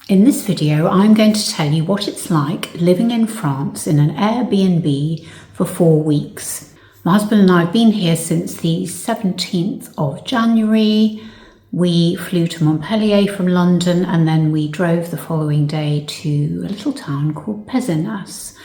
In this video, I'm going to tell you what it's like living in France in an Airbnb for 4 weeks. My husband and I have been here since the 17th of January. We flew to Montpellier from London and then we drove the following day to a little town called Pezenas,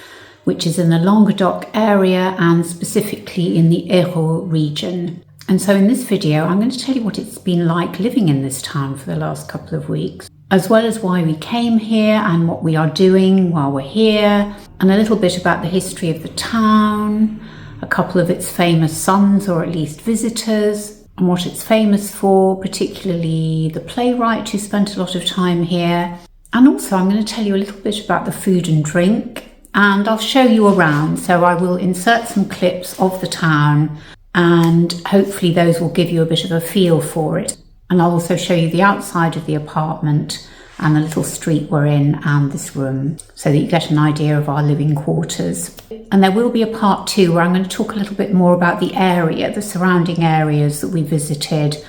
which is in the Languedoc area and specifically in the Eyebrow region. And so in this video, I'm going to tell you what it's been like living in this town for the last couple of weeks, as well as why we came here and what we are doing while we're here, and a little bit about the history of the town, a couple of its famous sons or at least visitors, and what it's famous for, particularly the playwright who spent a lot of time here. And also I'm going to tell you a little bit about the food and drink, and I'll show you around. So I will insert some clips of the town and hopefully those will give you a bit of a feel for it. And I'll also show you the outside of the apartment and the little street we're in and this room so that you get an idea of our living quarters. And there will be a part 2 where I'm going to talk a little bit more about the area, the surrounding areas that we visited,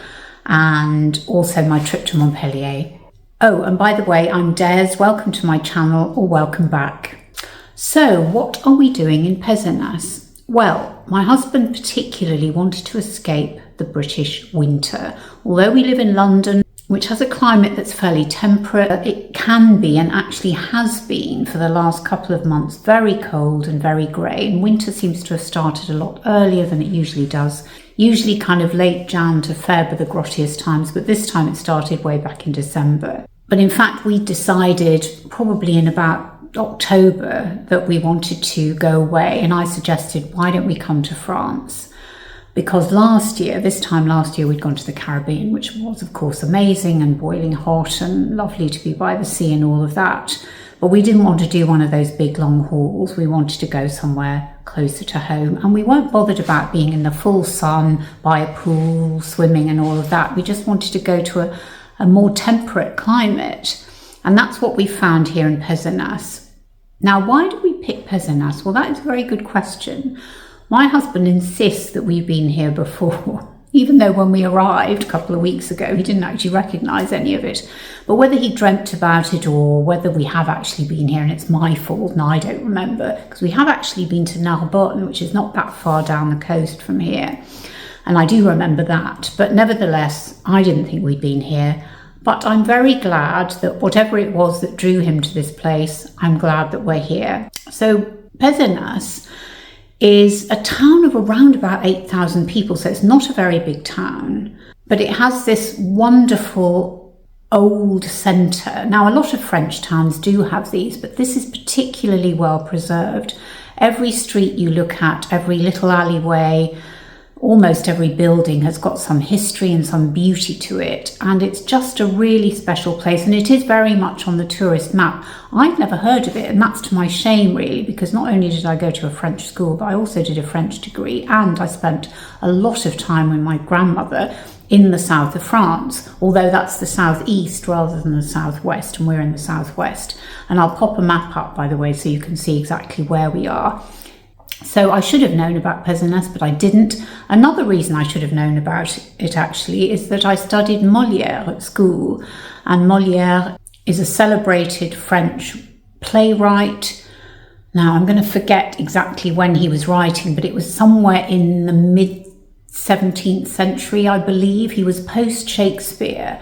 and also my trip to Montpellier. Oh, and by the way, I'm Des. Welcome to my channel, or welcome back. So what are we doing in Pezenas? Well, my husband particularly wanted to escape the British winter. Although we live in London, which has a climate that's fairly temperate, it can be, and actually has been for the last couple of months, very cold and very grey. And winter seems to have started a lot earlier than it usually does. Usually kind of late Jan to Feb are the grottiest times, but this time it started way back in December. But in fact, we decided probably in about October that we wanted to go away, and I suggested, why don't we come to France? Because this time last year, we'd gone to the Caribbean, which was of course amazing and boiling hot and lovely to be by the sea and all of that. But we didn't want to do one of those big long hauls. We wanted to go somewhere closer to home, and we weren't bothered about being in the full sun by a pool, swimming and all of that. We just wanted to go to a more temperate climate. And that's what we found here in Pezenas. Now, why did we pick Pezenas? Well, that is a very good question. My husband insists that we've been here before, even though when we arrived a couple of weeks ago, he didn't actually recognise any of it. But whether he dreamt about it or whether we have actually been here and it's my fault, and I don't remember, because we have actually been to NIRA, which is not that far down the coast from here. And I do remember that. But nevertheless, I didn't think we'd been here. But I'm very glad that whatever it was that drew him to this place, I'm glad that we're here. So Pezenas is a town of around about 8,000 people, so it's not a very big town, but it has this wonderful old centre. Now, a lot of French towns do have these, but this is particularly well preserved. Every street you look at, every little alleyway, almost every building has got some history and some beauty to it, and it's just a really special place, and it is very much on the tourist map. I'd never heard of it, and that's to my shame really, because not only did I go to a French school, but I also did a French degree, and I spent a lot of time with my grandmother in the south of France, although that's the southeast rather than the southwest, and we're in the southwest. And I'll pop a map up, by the way, so you can see exactly where we are. So I should have known about Pezenas, but I didn't. Another reason I should have known about it actually is that I studied Molière at school, and Molière is a celebrated French playwright. Now I'm going to forget exactly when he was writing, but it was somewhere in the mid-17th century, I believe. He was post-Shakespeare,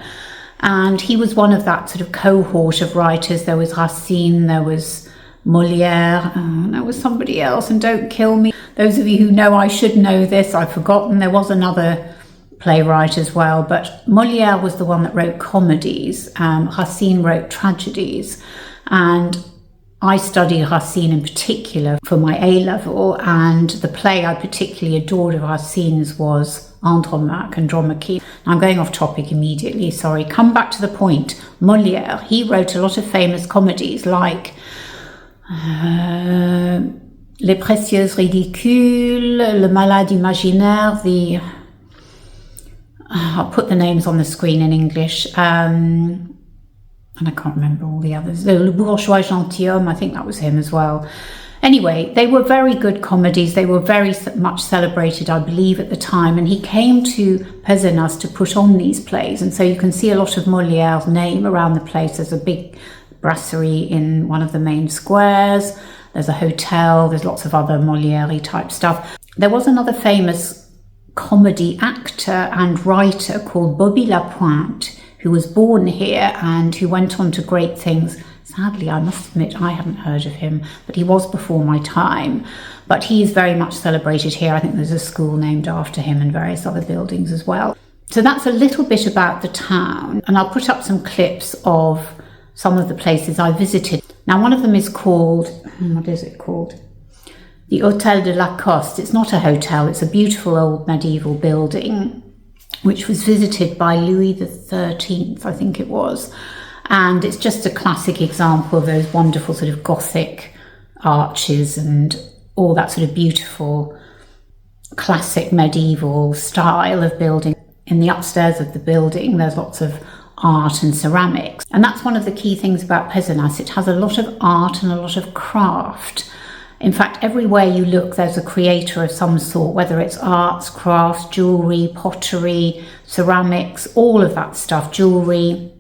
and he was one of that sort of cohort of writers. There was Racine, there was Molière, there was somebody else, and don't kill me. Those of you who know, I should know this, I've forgotten. There was another playwright as well, but Molière was the one that wrote comedies. Racine wrote tragedies, and I studied Racine in particular for my A-level, and the play I particularly adored of Racine's was Andromaque. I'm going off topic immediately, sorry. Come back to the point. Molière, he wrote a lot of famous comedies like Les Précieuses Ridicules, Le Malade Imaginaire, I'll put the names on the screen in English, and I can't remember all the others. Le Bourgeois Gentilhomme, I think that was him as well. Anyway, they were very good comedies. They were very much celebrated, I believe, at the time. And he came to Pezenas to put on these plays. And so you can see a lot of Molière's name around the place. There's a big brasserie in one of the main squares. There's a hotel, there's lots of other Molière-y type stuff. There was another famous comedy actor and writer called Bobby Lapointe, who was born here and who went on to great things. Sadly, I must admit, I haven't heard of him, but he was before my time. But he is very much celebrated here. I think there's a school named after him and various other buildings as well. So that's a little bit about the town. And I'll put up some clips of some of the places I visited. Now, one of them is called, what is it called? The Hôtel de la Coste. It's not a hotel, it's a beautiful old medieval building, which was visited by Louis XIII, I think it was. And it's just a classic example of those wonderful sort of Gothic arches and all that sort of beautiful classic medieval style of building. In the upstairs of the building, there's lots of art and ceramics. And that's one of the key things about Pezenas. It has a lot of art and a lot of craft. In fact, everywhere you look, there's a creator of some sort, whether it's arts, crafts, jewellery, pottery, ceramics, all of that stuff, jewellery.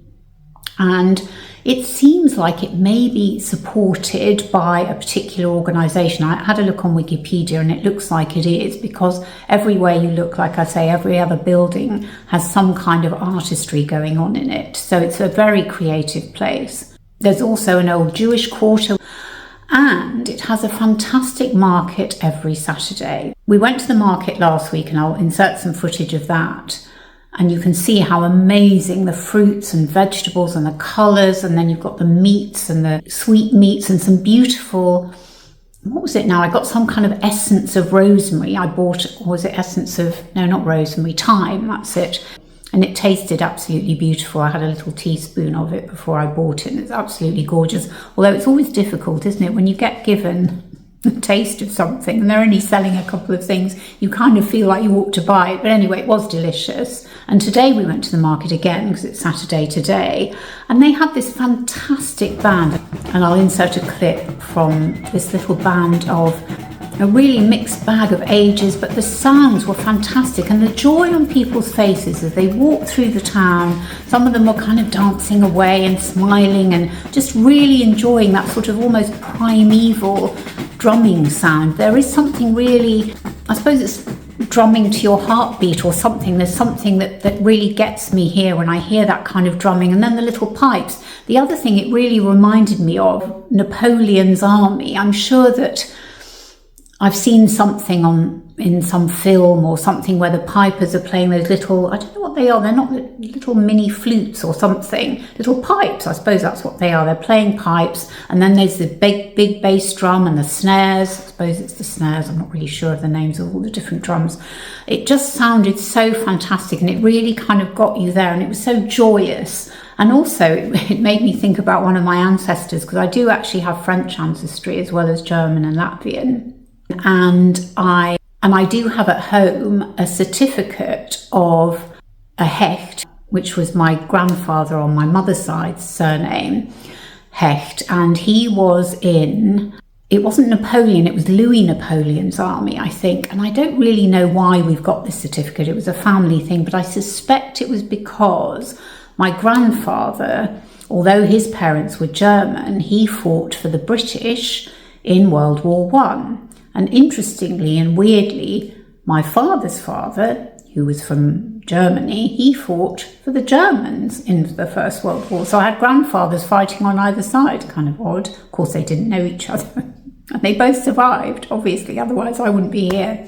And it seems like it may be supported by a particular organisation. I had a look on Wikipedia and it looks like it is, because everywhere you look, like I say, every other building has some kind of artistry going on in it. So it's a very creative place. There's also an old Jewish quarter, and it has a fantastic market every Saturday. We went to the market last week and I'll insert some footage of that. And you can see how amazing the fruits and vegetables and the colours, and then you've got the meats and the sweet meats and some beautiful, what was it now? I got some kind of essence of rosemary. I bought, or was it essence of, no, not rosemary, thyme, that's it. And it tasted absolutely beautiful. I had a little teaspoon of it before I bought it, and it's absolutely gorgeous. Although it's always difficult, isn't it? When you get given the taste of something and they're only selling a couple of things, you kind of feel like you ought to buy it. But anyway, it was delicious. And today we went to the market again because it's Saturday today, and they had this fantastic band, and I'll insert a clip from this little band of a really mixed bag of ages, but the sounds were fantastic, and the joy on people's faces as they walked through the town. Some of them were kind of dancing away and smiling and just really enjoying that sort of almost primeval drumming sound. There is something really, I suppose it's drumming to your heartbeat or something. There's something that really gets me here when I hear that kind of drumming. And then the little pipes. The other thing it really reminded me of, Napoleon's army. I'm sure that I've seen something in some film or something where the pipers are playing those little, I don't know what they are, they're not little mini flutes or something, little pipes, I suppose that's what they are. They're playing pipes, and then there's the big bass drum and the snares. I suppose it's the snares, I'm not really sure of the names of all the different drums. It just sounded so fantastic, and it really kind of got you there, and it was so joyous. And also it made me think about one of my ancestors, because I do actually have French ancestry as well as German and Latvian. And I do have at home a certificate of a Hecht, which was my grandfather on my mother's side's surname, Hecht. And he was in, it wasn't Napoleon, it was Louis Napoleon's army, I think. And I don't really know why we've got this certificate. It was a family thing, but I suspect it was because my grandfather, although his parents were German, he fought for the British in World War I. And interestingly and weirdly, my father's father, who was from Germany, he fought for the Germans in the First World War. So I had grandfathers fighting on either side, kind of odd. Of course, they didn't know each other. And they both survived, obviously, otherwise I wouldn't be here.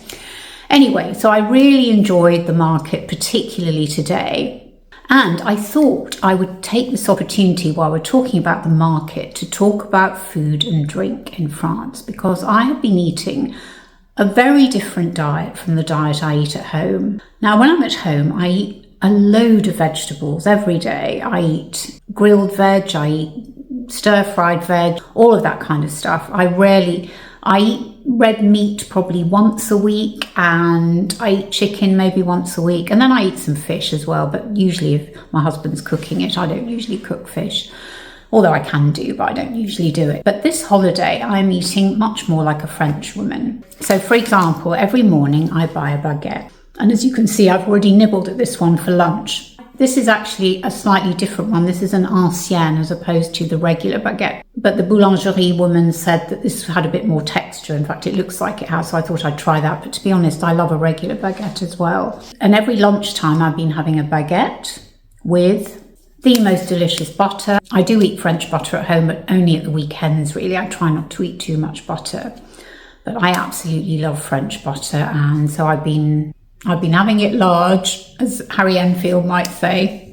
Anyway, so I really enjoyed the market, particularly today. And I thought I would take this opportunity while we're talking about the market to talk about food and drink in France, because I have been eating a very different diet from the diet I eat at home. Now, when I'm at home, I eat a load of vegetables every day. I eat grilled veg, I eat stir-fried veg, all of that kind of stuff. I eat red meat probably once a week, and I eat chicken maybe once a week, and then I eat some fish as well, but usually if my husband's cooking it, I don't usually cook fish, although I can do, but I don't usually do it. But this holiday I'm eating much more like a French woman. So for example, every morning I buy a baguette, and as you can see, I've already nibbled at this one for lunch. This is actually a slightly different one. This is an ancienne as opposed to the regular baguette. But the boulangerie woman said that this had a bit more texture. In fact, it looks like it has, so I thought I'd try that. But to be honest, I love a regular baguette as well. And every lunchtime I've been having a baguette with the most delicious butter. I do eat French butter at home, but only at the weekends, really. I try not to eat too much butter. But I absolutely love French butter, and so I've been having it large, as Harry Enfield might say,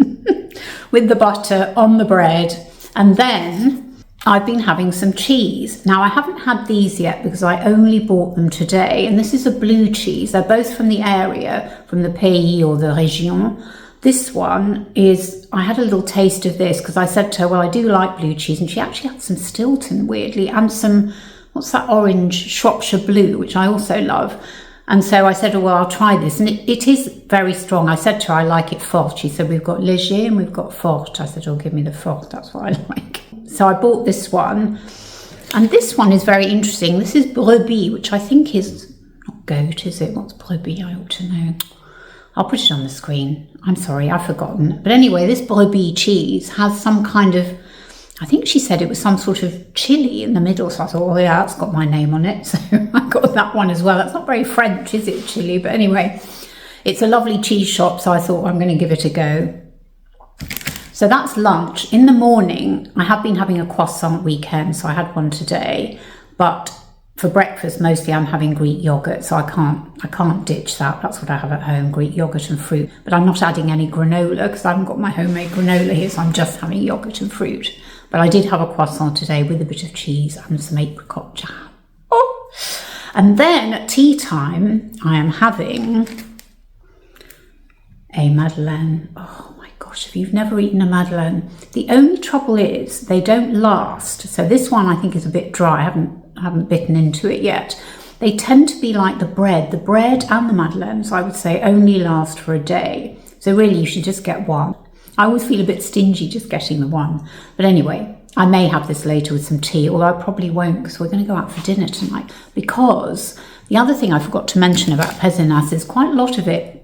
with the butter on the bread. And then I've been having some cheese. Now, I haven't had these yet because I only bought them today. And this is a blue cheese. They're both from the area, from the pays or the région. This one is, I had a little taste of this because I said to her, well, I do like blue cheese. And she actually had some Stilton, weirdly, and some, what's that orange, Shropshire blue, which I also love. And so I said, oh, well, I'll try this. And it is very strong. I said to her, I like it fort. She said, we've got léger and we've got fort. I said, oh, give me the fort. That's what I like. So I bought this one. And this one is very interesting. This is brebis, which I think is not goat, is it? What's brebis? I ought to know. I'll put it on the screen. I'm sorry, I've forgotten. But anyway, this brebis cheese has some kind of, I think she said it was some sort of chili in the middle. So I thought, oh yeah, that's got my name on it. So I got that one as well. That's not very French, is it, chili? But anyway, it's a lovely cheese shop. So I thought I'm going to give it a go. So that's lunch. In the morning, I have been having a croissant weekend. So I had one today. But for breakfast, mostly I'm having Greek yogurt. So I can't ditch that. That's what I have at home, Greek yogurt and fruit. But I'm not adding any granola because I haven't got my homemade granola here. So I'm just having yogurt and fruit. But I did have a croissant today with a bit of cheese and some apricot jam. Oh! And then at tea time, I am having a madeleine. Oh my gosh, if you've never eaten a madeleine, the only trouble is they don't last. So this one I think is a bit dry. I haven't bitten into it yet. They tend to be like the bread and the madeleines, I would say, only last for a day. So really you should just get one. I always feel a bit stingy just getting the one. But anyway, I may have this later with some tea, although I probably won't because we're going to go out for dinner tonight. Because the other thing I forgot to mention about Pezenas is quite a lot of it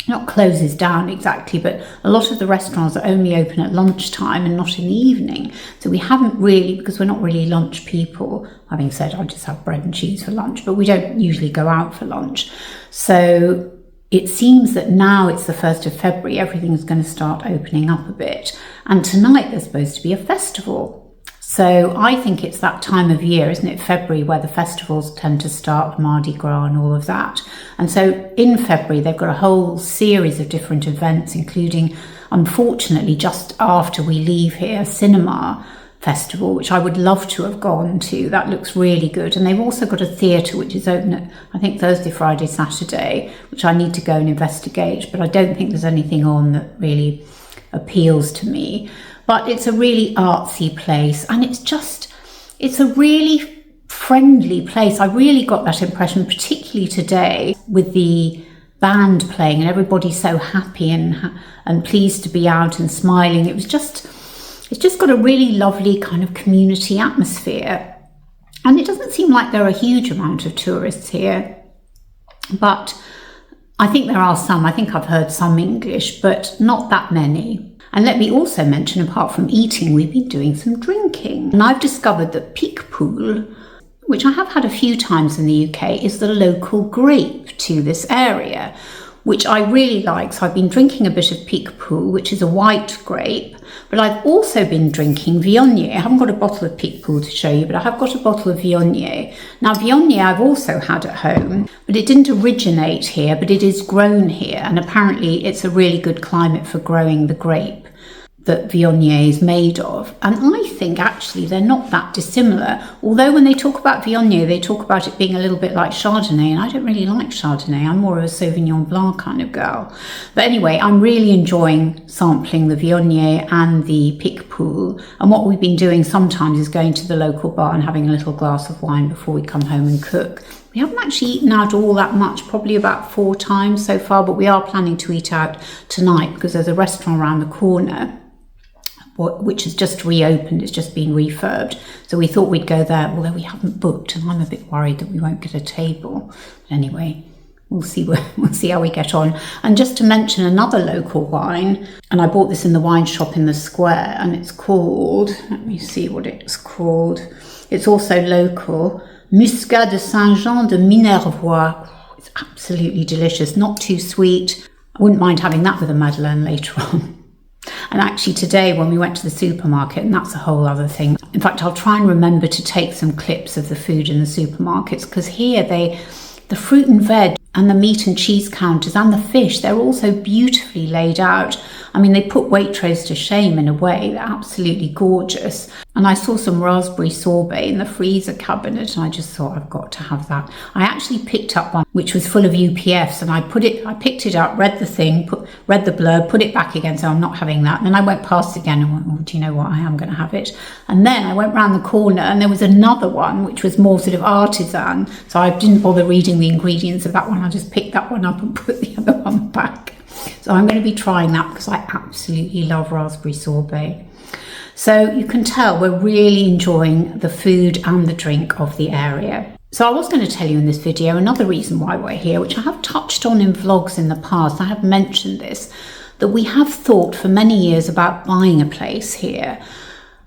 not closes down exactly, but a lot of the restaurants are only open at lunchtime and not in the evening. So we haven't really, because we're not really lunch people. Having said, I just have bread and cheese for lunch, but we don't usually go out for lunch. So it seems that now it's the 1st of February, everything's going to start opening up a bit. And tonight there's supposed to be a festival. So I think it's that time of year, isn't it, February, where the festivals tend to start, Mardi Gras and all of that. And so in February, they've got a whole series of different events, including, unfortunately, just after we leave here, cinema festival, which I would love to have gone to. That looks really good. And they've also got a theatre which is open at, I think, Thursday, Friday, Saturday, which I need to go and investigate. But I don't think there's anything on that really appeals to me. But it's a really artsy place, and it's a really friendly place. I really got that impression, particularly today with the band playing and everybody so happy and pleased to be out and smiling. It's just got a really lovely kind of community atmosphere. And it doesn't seem like there are a huge amount of tourists here, but I think there are some. I think I've heard some English, but not that many. And let me also mention, apart from eating, we've been doing some drinking. And I've discovered that Piquepoul, which I have had a few times in the UK, is the local grape to this area, which I really like. So I've been drinking a bit of Piquepoul, which is a white grape, but I've also been drinking Viognier. I haven't got a bottle of Piquepoul to show you, but I have got a bottle of Viognier. Now, Viognier I've also had at home, but it didn't originate here, but it is grown here. And apparently it's a really good climate for growing the grape that Viognier is made of. And I think actually they're not that dissimilar. Although when they talk about Viognier, they talk about it being a little bit like Chardonnay, and I don't really like Chardonnay. I'm more of a Sauvignon Blanc kind of girl. But anyway, I'm really enjoying sampling the Viognier and the Piquepoul. And what we've been doing sometimes is going to the local bar and having a little glass of wine before we come home and cook. We haven't actually eaten out all that much, probably about 4 times so far, but we are planning to eat out tonight because there's a restaurant around the corner which has just reopened. It's just been refurbed. So we thought we'd go there, although we haven't booked, and I'm a bit worried that we won't get a table. But anyway, we'll see how we get on. And just to mention another local wine, and I bought this in the wine shop in the square, and it's called, let me see what it's called. It's also local, Muscat de Saint-Jean de Minervois. It's absolutely delicious, not too sweet. I wouldn't mind having that with a Madeleine later on. And actually today when we went to the supermarket, and that's a whole other thing. In fact, I'll try and remember to take some clips of the food in the supermarkets, because here the fruit and veg and the meat and cheese counters and the fish, they're also beautifully laid out. I mean, they put Waitrose to shame in a way. They're absolutely gorgeous. And I saw some raspberry sorbet in the freezer cabinet, and I just thought, I've got to have that. I actually picked up one which was full of UPFs, and I picked it up, read the thing, read the blurb, put it back again, so I'm not having that. And then I went past again and went, oh, do you know what, I am going to have it. And then I went round the corner and there was another one which was more sort of artisan, so I didn't bother reading the ingredients of that one. I just picked that one up and put the other one back. So I'm going to be trying that because I absolutely love raspberry sorbet. So you can tell we're really enjoying the food and the drink of the area. So I was going to tell you in this video another reason why we're here, which I have touched on in vlogs in the past. I have mentioned this, that we have thought for many years about buying a place here.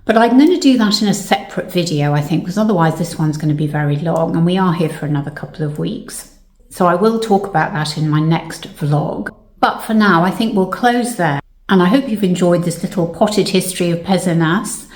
But I'm going to do that in a separate video, I think, because otherwise this one's going to be very long, and we are here for another couple of weeks. So I will talk about that in my next vlog. But for now, I think we'll close there. And I hope you've enjoyed this little potted history of Pezenas.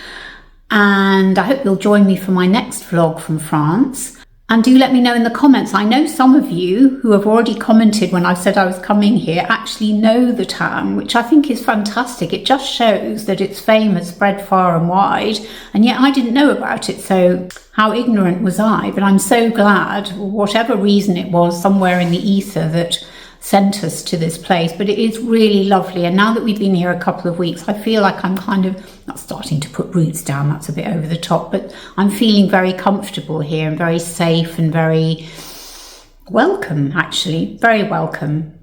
And I hope you'll join me for my next vlog from France. And do let me know in the comments. I know some of you who have already commented when I said I was coming here actually know the town, which I think is fantastic. It just shows that its fame has spread far and wide, and yet I didn't know about it, so how ignorant was I? But I'm so glad, whatever reason it was, somewhere in the ether that sent us to this place. But it is really lovely, and now that we've been here a couple of weeks, I feel like I'm kind of not starting to put roots down, that's a bit over the top, but I'm feeling very comfortable here and very safe and very welcome, actually, very welcome.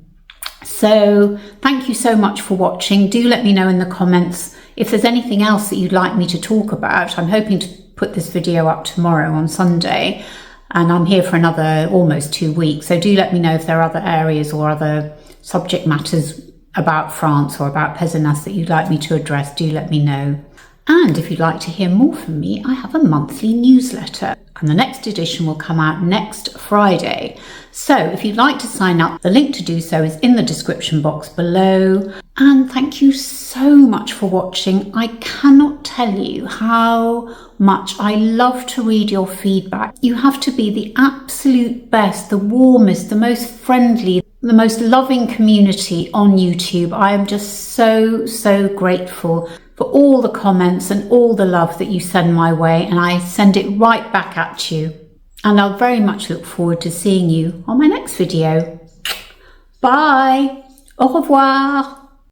So thank you so much for watching. Do let me know in the comments if there's anything else that you'd like me to talk about. I'm hoping to put this video up tomorrow on Sunday, and I'm here for another almost 2 weeks, so do let me know if there are other areas or other subject matters about France or about Pezenas that you'd like me to address. Do let me know. And if you'd like to hear more from me, I have a monthly newsletter, and the next edition will come out next Friday. So if you'd like to sign up, the link to do so is in the description box below. And thank you so much for watching. I cannot tell you how much I love to read your feedback. You have to be the absolute best, the warmest, the most friendly, the most loving community on YouTube. I am just so grateful for all the comments and all the love that you send my way, and I send it right back at you. And I'll very much look forward to seeing you on my next video. Bye. Au revoir.